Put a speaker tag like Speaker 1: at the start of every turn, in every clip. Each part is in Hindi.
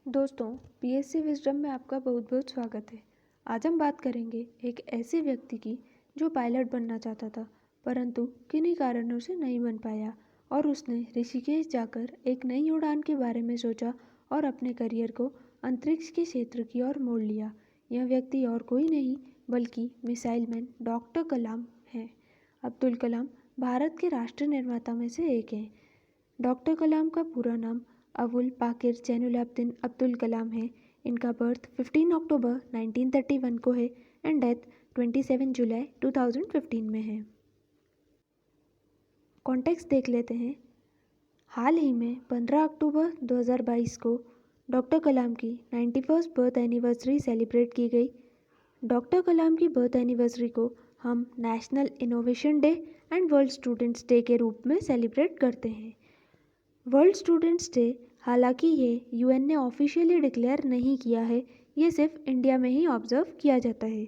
Speaker 1: दोस्तों, पीएससी विजडम में आपका बहुत बहुत स्वागत है। आज हम बात करेंगे एक ऐसे व्यक्ति की जो पायलट बनना चाहता था, परंतु किन्हीं कारणों से नहीं बन पाया और उसने ऋषिकेश जाकर एक नई उड़ान के बारे में सोचा और अपने करियर को अंतरिक्ष के क्षेत्र की ओर मोड़ लिया। यह व्यक्ति और कोई नहीं बल्कि मिसाइल मैन डॉक्टर कलाम हैं। अब्दुल कलाम भारत के राष्ट्र निर्माता में से एक हैं। डॉक्टर कलाम का पूरा नाम अबुल पाकिर जैनुलाब्दीन अब्दुल कलाम है। इनका बर्थ 15 अक्टूबर 1931 को है एंड डेथ 27 जुलाई 2015 में है। कॉन्टेक्स्ट देख लेते हैं। हाल ही में 15 अक्टूबर 2022 को डॉक्टर कलाम की 91st बर्थ एनिवर्सरी सेलिब्रेट की गई। डॉक्टर कलाम की बर्थ एनिवर्सरी को हम national innovation day and world students day के रूप में सेलिब्रेट करते हैं। वर्ल्ड स्टूडेंट्स डे हालांकि ये यूएन ने ऑफिशियली डिक्लेयर नहीं किया है, ये सिर्फ इंडिया में ही ऑब्जर्व किया जाता है।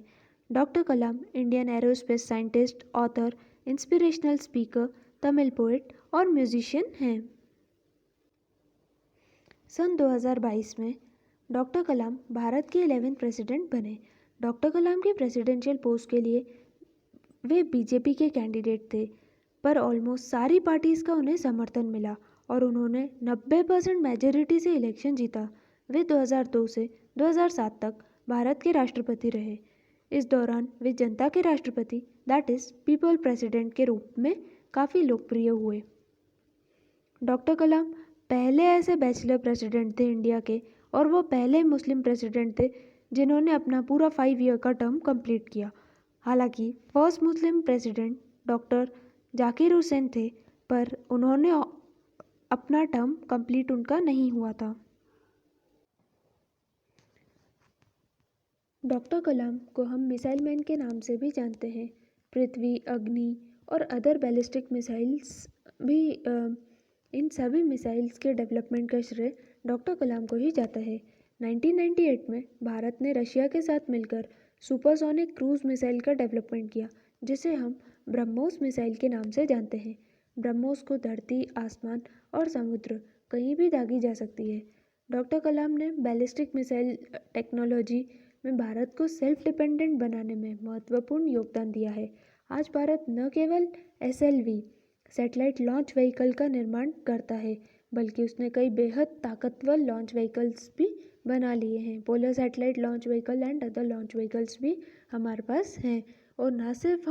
Speaker 1: Doctor Kalam Indian aerospace scientist, author, inspirational speaker, Tamil poet और म्यूजिशियन हैं। सन 2022 में डॉक्टर कलाम भारत के 11th प्रेसिडेंट बने। डॉक्टर कलाम के प्रेसिडेंशियल पोस्ट के लिए वे बीजेपी के कैंडिडेट थे, पर ऑलमोस्ट सारी पार्टीज़ का उन्हें समर्थन मिला और उन्होंने 90% मेजॉरिटी से इलेक्शन जीता। वे 2002 से 2007 तक भारत के राष्ट्रपति रहे। इस दौरान वे जनता के राष्ट्रपति दैट इज़ पीपल प्रेसिडेंट के रूप में काफ़ी लोकप्रिय हुए। डॉक्टर कलाम पहले ऐसे बैचलर प्रेसिडेंट थे इंडिया के, और वो पहले मुस्लिम प्रेसिडेंट थे जिन्होंने अपना पूरा 5 ईयर का टर्म कंप्लीट किया। हालांकि first Muslim president doctor Zakir Hussain थे, पर उन्होंने अपना टर्म कंप्लीट उनका नहीं हुआ था। डॉक्टर कलाम को हम मिसाइल मैन के नाम से भी जानते हैं। पृथ्वी, अग्नि और अदर बैलिस्टिक मिसाइल्स भी इन सभी मिसाइल्स के डेवलपमेंट का श्रेय डॉक्टर कलाम को ही जाता है। 1998 में भारत ने रशिया के साथ मिलकर सुपरसोनिक क्रूज मिसाइल का डेवलपमेंट किया, जिसे हम ब्रह्मोस मिसाइल के नाम से जानते हैं। ब्रह्मोस को धरती, आसमान और समुद्र कहीं भी दागी जा सकती है। डॉक्टर कलाम ने बैलिस्टिक मिसाइल टेक्नोलॉजी में भारत को सेल्फ डिपेंडेंट बनाने में महत्वपूर्ण योगदान दिया है। आज भारत न केवल SLV सैटेलाइट लॉन्च व्हीकल का निर्माण करता है, बल्कि उसने कई बेहद ताकतवर लॉन्च व्हीकल्स भी बना लिए हैं। Polar satellite launch vehicle and other launch vehicles भी हमारे पास हैं, और ना सिर्फ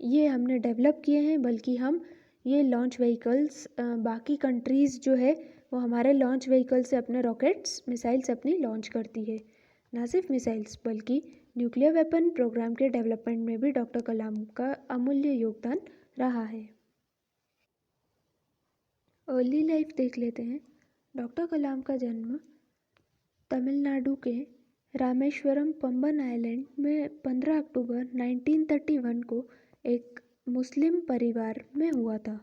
Speaker 1: ये हमने डेवलप किए हैं, बल्कि हम ये लॉन्च व्हीकल्स बाकी कंट्रीज़ जो है वो हमारे लॉन्च व्हीकल से अपने रॉकेट्स, मिसाइल्स अपनी लॉन्च करती है। ना सिर्फ मिसाइल्स बल्कि न्यूक्लियर वेपन प्रोग्राम के डेवलपमेंट में भी डॉक्टर कलाम का अमूल्य योगदान रहा है। अर्ली लाइफ देख लेते हैं। डॉक्टर कलाम का जन्म तमिलनाडु के रामेश्वरम पम्बन आइलैंड में 15 अक्टूबर 1931 को एक मुस्लिम परिवार में हुआ था।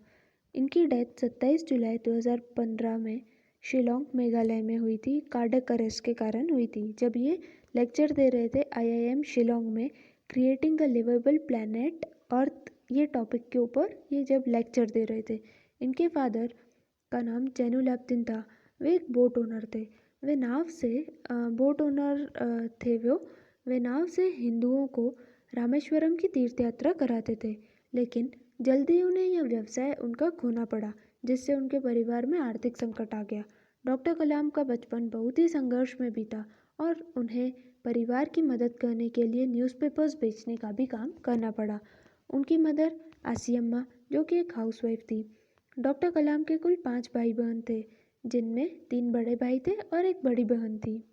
Speaker 1: इनकी डेथ 27 जुलाई 2015 में शिलोंग, मेघालय में हुई थी। कार्डियक अरेस्ट के कारण हुई थी, जब ये लेक्चर दे रहे थे IIM शिलोंग में, creating a liveable planet earth, ये टॉपिक के ऊपर ये जब लेक्चर दे रहे थे। इनके फादर का नाम जैनुलाब्दीन था। वे एक बोट ओनर थे। वे नाव से बोट ओनर थे वे नाव से हिंदुओं को रामेश्वरम की तीर्थ यात्रा कराते थे, लेकिन जल्दी उन्हें यह व्यवसाय उनका खोना पड़ा, जिससे उनके परिवार में आर्थिक संकट आ गया। डॉक्टर कलाम का बचपन बहुत ही संघर्ष में बीता और उन्हें परिवार की मदद करने के लिए न्यूज़पेपर्स बेचने का भी काम करना पड़ा। उनकी मदर आसियम्मा, जो कि एक हाउसवाइफ थी। डॉक्टर कलाम के कुल 5 भाई बहन थे, जिनमें 3 बड़े भाई थे और एक बड़ी बहन थी।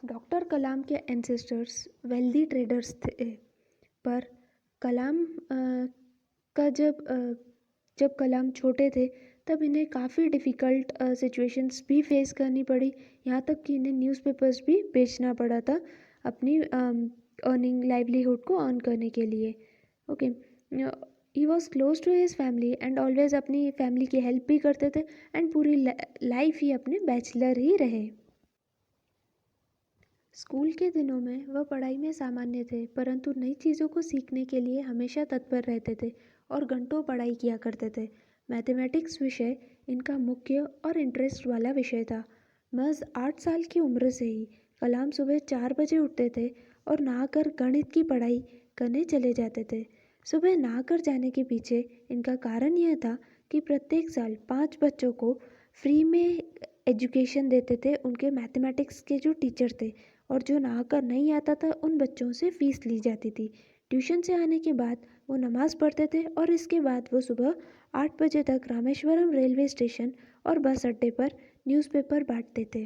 Speaker 1: डॉक्टर कलाम के एंसेस्टर्स वेल्दी ट्रेडर्स थे, पर कलाम का जब कलाम छोटे थे तब इन्हें काफ़ी डिफ़िकल्ट सिचुएशंस भी फेस करनी पड़ी, यहाँ तक कि इन्हें न्यूज़पेपर्स भी बेचना पड़ा था अपनी अर्निंग लाइवलीहुड को अर्न करने के लिए। Okay, he was close to his family and always अपनी फैमिली की हेल्प भी करते थे, एंड पूरी लाइफ ही अपने बैचलर ही रहे। स्कूल के दिनों में वह पढ़ाई में सामान्य थे, परंतु नई चीज़ों को सीखने के लिए हमेशा तत्पर रहते थे और घंटों पढ़ाई किया करते थे। मैथमेटिक्स विषय इनका मुख्य और इंटरेस्ट वाला विषय था। महज 8 साल की उम्र से ही कलाम सुबह 4 बजे उठते थे और नहाकर गणित की पढ़ाई करने चले जाते थे। सुबह नहाकर जाने के पीछे इनका कारण यह था कि प्रत्येक साल 5 बच्चों को फ्री में एजुकेशन देते थे उनके मैथमेटिक्स के जो टीचर थे, और जो नहाकर नहीं आता था उन बच्चों से फीस ली जाती थी। ट्यूशन से आने के बाद वो नमाज़ पढ़ते थे और इसके बाद वो सुबह 8 बजे तक रामेश्वरम रेलवे स्टेशन और बस अड्डे पर न्यूज़पेपर बांटते थे।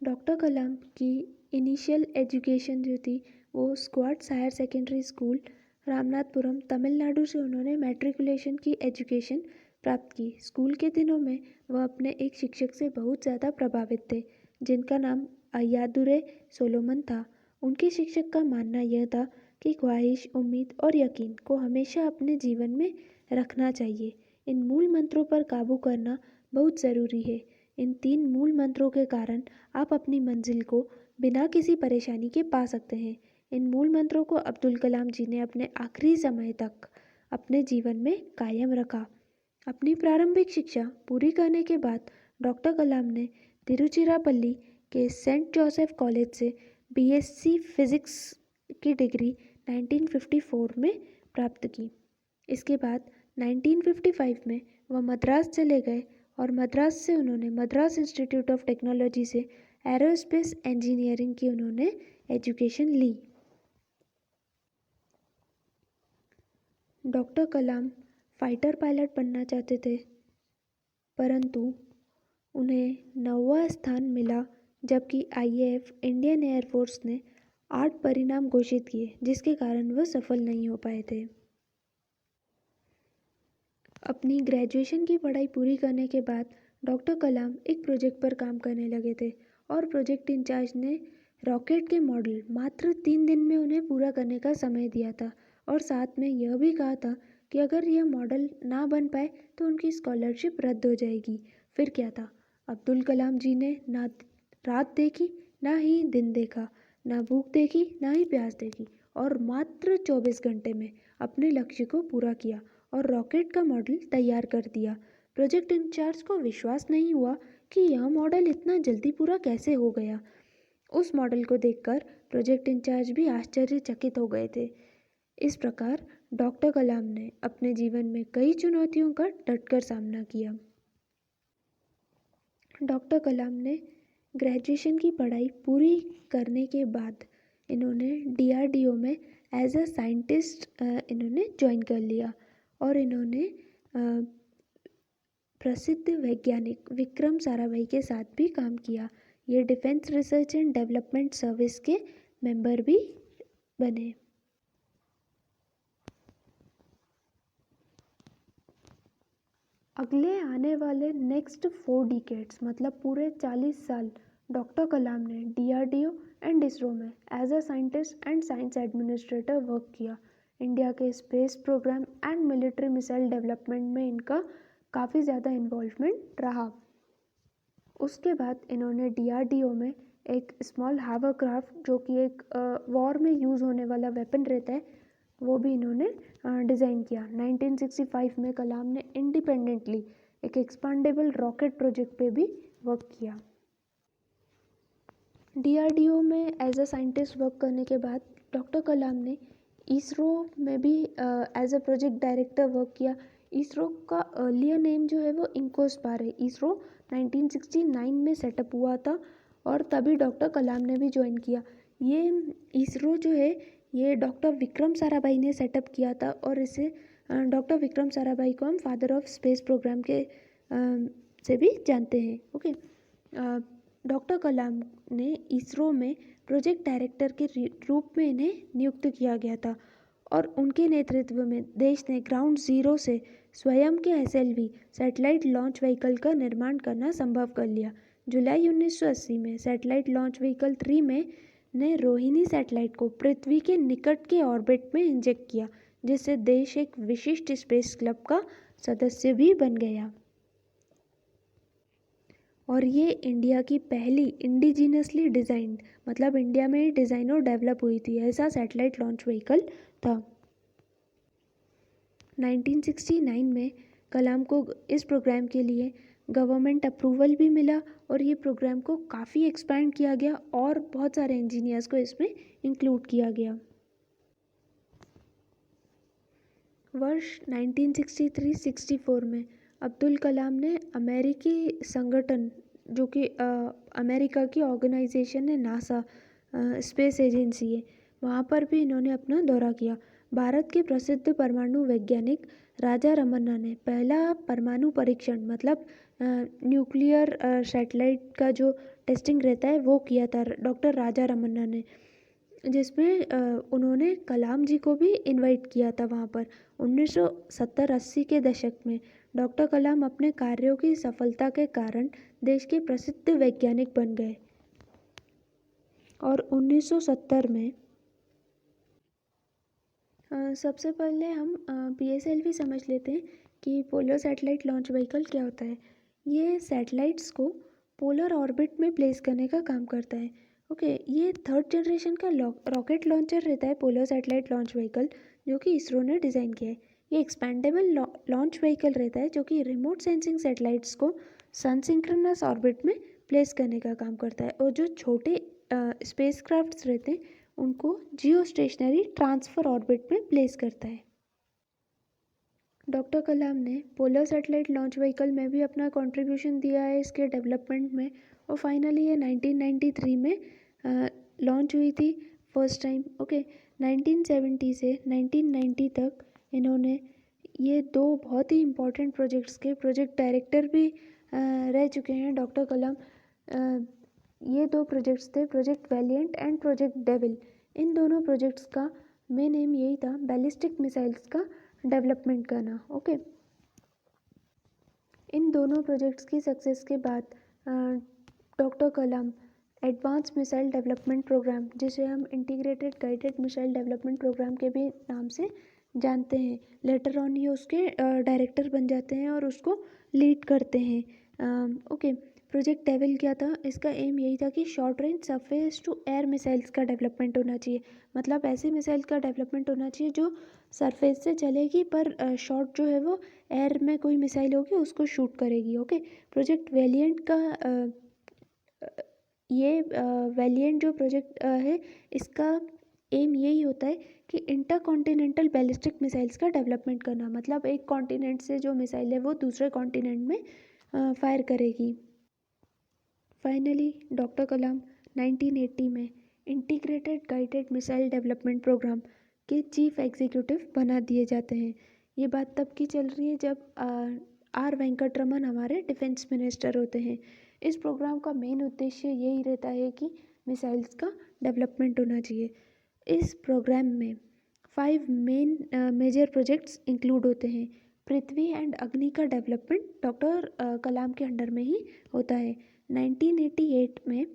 Speaker 1: डॉक्टर कलाम की इनिशियल एजुकेशन जो थी वो Schwartz higher secondary school Ramanathapuram Tamil Nadu से उन्होंने मैट्रिकुलेशन की एजुकेशन प्राप्त की। स्कूल के दिनों में वह अपने एक शिक्षक से बहुत ज़्यादा प्रभावित थे जिनका नाम अय्यादुरै सोलोमन था। उनके शिक्षक का मानना यह था कि ख्वाहिश, उम्मीद और यकीन को हमेशा अपने जीवन में रखना चाहिए। इन मूल मंत्रों पर काबू करना बहुत ज़रूरी है। इन 3 मूल मंत्रों के कारण आप अपनी मंजिल को बिना किसी परेशानी के पा सकते हैं। इन मूल मंत्रों को अब्दुल कलाम जी ने अपने आखिरी समय तक अपने जीवन में कायम रखा। अपनी प्रारंभिक शिक्षा पूरी करने के बाद डॉक्टर कलाम ने तिरुचिरापल्ली के सेंट जोसेफ कॉलेज से बीएससी फिजिक्स की डिग्री 1954 में प्राप्त की। इसके बाद 1955 में वह मद्रास चले गए और मद्रास से उन्होंने मद्रास इंस्टीट्यूट ऑफ टेक्नोलॉजी से एरोस्पेस इंजीनियरिंग की उन्होंने एजुकेशन ली। डॉक्टर कलाम फाइटर पायलट बनना चाहते थे, परंतु उन्हें 9वां स्थान मिला, जबकि आईएएफ इंडियन एयरफोर्स ने 8 परिणाम घोषित किए जिसके कारण वह सफल नहीं हो पाए थे। अपनी ग्रेजुएशन की पढ़ाई पूरी करने के बाद डॉक्टर कलाम एक प्रोजेक्ट पर काम करने लगे थे और प्रोजेक्ट इंचार्ज ने रॉकेट के मॉडल मात्र 3 दिन में उन्हें पूरा करने का समय दिया था और साथ में यह भी कहा था कि अगर यह मॉडल ना बन पाए तो उनकी स्कॉलरशिप रद्द हो जाएगी। फिर क्या था, अब्दुल कलाम जी ने ना रात देखी ना ही दिन देखा, ना भूख देखी ना ही प्यास देखी और मात्र 24 घंटे में अपने लक्ष्य को पूरा किया और रॉकेट का मॉडल तैयार कर दिया। प्रोजेक्ट इंचार्ज को विश्वास नहीं हुआ कि यह मॉडल इतना जल्दी पूरा कैसे हो गया। उस मॉडल को देखकर प्रोजेक्ट इंचार्ज भी आश्चर्यचकित हो गए थे। इस प्रकार डॉक्टर कलाम ने अपने जीवन में कई चुनौतियों का डटकर सामना किया। डॉक्टर कलाम ने ग्रेजुएशन की पढ़ाई पूरी करने के बाद इन्होंने डीआरडीओ में एज अ साइंटिस्ट इन्होंने ज्वाइन कर लिया और इन्होंने प्रसिद्ध वैज्ञानिक विक्रम साराभाई के साथ भी काम किया। ये defence research and development service के मेंबर भी बने। अगले आने वाले नेक्स्ट 4 डिकेड्स मतलब पूरे 40 साल डॉक्टर कलाम ने डीआरडीओ एंड इसरो में as a scientist and science administrator work किया। इंडिया के space program and military missile development में इनका काफ़ी ज़्यादा इन्वॉल्वमेंट रहा। उसके बाद इन्होंने डीआरडीओ में एक स्मॉल हावरक्राफ्ट जो कि एक वॉर में यूज़ होने वाला वेपन रहता है वो भी इन्होंने डिज़ाइन किया। 1965 में कलाम ने इंडिपेंडेंटली एक एक्सपांडेबल रॉकेट प्रोजेक्ट पे भी वर्क किया। डीआरडीओ में एज अ साइंटिस्ट वर्क करने के बाद डॉक्टर कलाम ने इसरो में भी as a project director work किया। इसरो का अर्लियर नेम जो है वो इंकोस्पार है। इसरो 1969 में सेटअप हुआ था और तभी डॉक्टर कलाम ने भी ज्वाइन किया। ये इसरो जो है ये डॉक्टर विक्रम साराभाई ने सेटअप किया था और इसे डॉक्टर विक्रम साराभाई को हम फादर ऑफ स्पेस प्रोग्राम के से भी जानते हैं। ओके, डॉक्टर कलाम ने इसरो में प्रोजेक्ट डायरेक्टर के रूप में इन्हें नियुक्त किया गया था और उनके नेतृत्व में देश ने ग्राउंड जीरो से स्वयं के एसएलवी सैटेलाइट लॉन्च व्हीकल का निर्माण करना संभव कर लिया। जुलाई 1980 में सैटेलाइट लॉन्च व्हीकल 3 में ने रोहिणी सैटेलाइट को पृथ्वी के निकट के ऑर्बिट में इंजेक्ट किया, जिससे देश एक विशिष्ट स्पेस क्लब का सदस्य भी बन गया और ये इंडिया की पहली इंडिजिनसली डिज़ाइंड मतलब इंडिया में डिज़ाइन और डेवलप हुई थी ऐसा सैटेलाइट लॉन्च व्हीकल था। 1969 में कलाम को इस प्रोग्राम के लिए गवर्नमेंट अप्रूवल भी मिला और ये प्रोग्राम को काफ़ी एक्सपैंड किया गया और बहुत सारे इंजीनियर्स को इसमें इंक्लूड किया गया। वर्ष 1963-64 में अब्दुल कलाम ने अमेरिकी संगठन जो कि अमेरिका की ऑर्गेनाइजेशन है नासा, स्पेस एजेंसी है, वहाँ पर भी इन्होंने अपना दौरा किया। भारत के प्रसिद्ध परमाणु वैज्ञानिक राजा रमन्ना ने पहला परमाणु परीक्षण मतलब न्यूक्लियर सैटेलाइट का जो टेस्टिंग रहता है वो किया था डॉक्टर राजा रमन्ना ने, जिसमें उन्होंने कलाम जी को भी इनवाइट किया था वहाँ पर। 1970-80 के दशक में डॉक्टर कलाम अपने कार्यों की सफलता के कारण देश के प्रसिद्ध वैज्ञानिक बन गए और 1970 में सबसे पहले हम PSLV समझ लेते हैं कि पोलर सैटेलाइट लॉन्च व्हीकल क्या होता है। ये सैटेलाइट्स को पोलर ऑर्बिट में प्लेस करने का काम करता है। ओके, ये थर्ड जनरेशन का रॉकेट लॉन्चर रहता है पोलर सैटेलाइट लॉन्च व्हीकल, जो कि इसरो ने डिज़ाइन किया है। ये एक्सपेंडेबल लॉन्च व्हीकल रहता है जो कि रिमोट सेंसिंग सैटेलाइट्स को सन सिंक्रोनस ऑर्बिट में प्लेस करने का काम करता है और जो छोटे स्पेसक्राफ्ट्स रहते हैं उनको जियो स्टेशनरी ट्रांसफ़र ऑर्बिट में प्लेस करता है। डॉक्टर कलाम ने पोलर सैटेलाइट लॉन्च व्हीकल में भी अपना कंट्रीब्यूशन दिया है इसके डेवलपमेंट में और फाइनली ये 1993 में लॉन्च हुई थी फर्स्ट टाइम। ओके, 1970 से 1990 तक इन्होंने ये दो बहुत ही इम्पोर्टेंट प्रोजेक्ट्स के प्रोजेक्ट डायरेक्टर भी रह चुके हैं डॉक्टर कलाम। ये दो प्रोजेक्ट्स थे, project Valiant and project Devil. इन दोनों प्रोजेक्ट्स का मेन एम यही था बैलिस्टिक मिसाइल्स का डेवलपमेंट करना। ओके, इन दोनों प्रोजेक्ट्स की सक्सेस के बाद doctor Kalam advance missile development programme, जिसे हम integrated guided missile development programme के भी नाम से जानते हैं, लेटर ऑन ये उसके डायरेक्टर बन जाते हैं और उसको लीड करते हैं। ओके, प्रोजेक्ट डेविल क्या था? इसका एम यही था कि short range surface to air missiles का डेवलपमेंट होना चाहिए, मतलब ऐसी मिसाइल का डेवलपमेंट होना चाहिए जो सरफेस से चलेगी पर शॉर्ट जो है वो एयर में कोई मिसाइल होगी उसको शूट करेगी। ओके, प्रोजेक्ट वैलिएंट का ये वैलिएंट जो प्रोजेक्ट है इसका एम यही होता है कि इंटरकॉन्टिनेंटल बैलिस्टिक मिसाइल्स का डेवलपमेंट करना, मतलब एक कॉन्टिनेंट से जो मिसाइल है वो दूसरे कॉन्टिनेंट में फायर करेगी। फाइनली डॉक्टर कलाम 1980 में integrated guided missile development programme के चीफ एग्जीक्यूटिव बना दिए जाते हैं। ये बात तब की चल रही है जब आर वेंकटरमन हमारे डिफेंस मिनिस्टर होते हैं। इस प्रोग्राम का मेन उद्देश्य यही रहता है कि मिसाइल्स का डेवलपमेंट होना चाहिए। इस प्रोग्राम में 5 मेन मेजर प्रोजेक्ट्स इंक्लूड होते हैं। पृथ्वी एंड अग्नि का डेवलपमेंट डॉक्टर कलाम के अंडर में ही होता है। 1988 में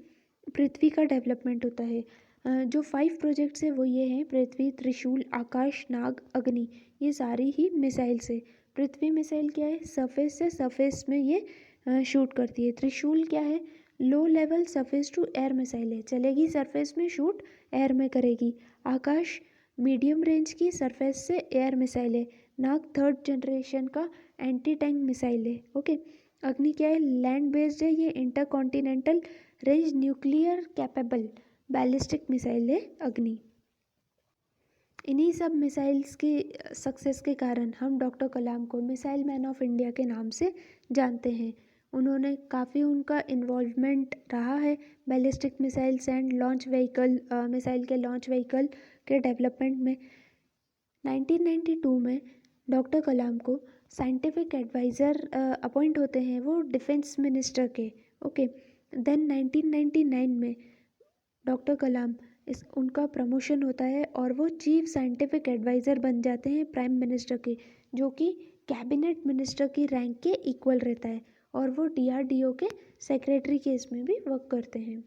Speaker 1: पृथ्वी का डेवलपमेंट होता है। जो 5 प्रोजेक्ट्स है वो ये हैं पृथ्वी, त्रिशूल, आकाश, नाग, अग्नि। ये सारी ही मिसाइल्स है। पृथ्वी मिसाइल क्या है? सरफेस से सरफेस में ये शूट करती है। त्रिशूल क्या है? Low level surface to air missile है, चलेगी सरफेस में, शूट एयर में करेगी। आकाश मीडियम रेंज की सरफेस से एयर मिसाइल है। नाग थर्ड जनरेशन का एंटी टैंक मिसाइल है। ओके, अग्नि क्या है? लैंड बेस्ड है, ये intercontinental range nuclear capable ballistic missile है अग्नि। इन्हीं सब मिसाइल्स की सक्सेस के कारण हम डॉक्टर कलाम को मिसाइल मैन ऑफ इंडिया के नाम से जानते हैं। उन्होंने काफ़ी उनका इन्वॉल्वमेंट रहा है ballistic missiles and launch vehicle, missile के लॉन्च व्हीकल के डेवलपमेंट में। 1992 में डॉक्टर कलाम को साइंटिफिक एडवाइज़र अपॉइंट होते हैं वो डिफेंस मिनिस्टर के। ओके, देन 1999 में डॉक्टर कलाम उनका प्रमोशन होता है और वो चीफ साइंटिफिक एडवाइज़र बन जाते हैं प्राइम मिनिस्टर के, जो कि कैबिनेट मिनिस्टर की रैंक के इक्वल रहता है और वो DRDO के सेक्रेटरी के इसमें भी वर्क करते हैं।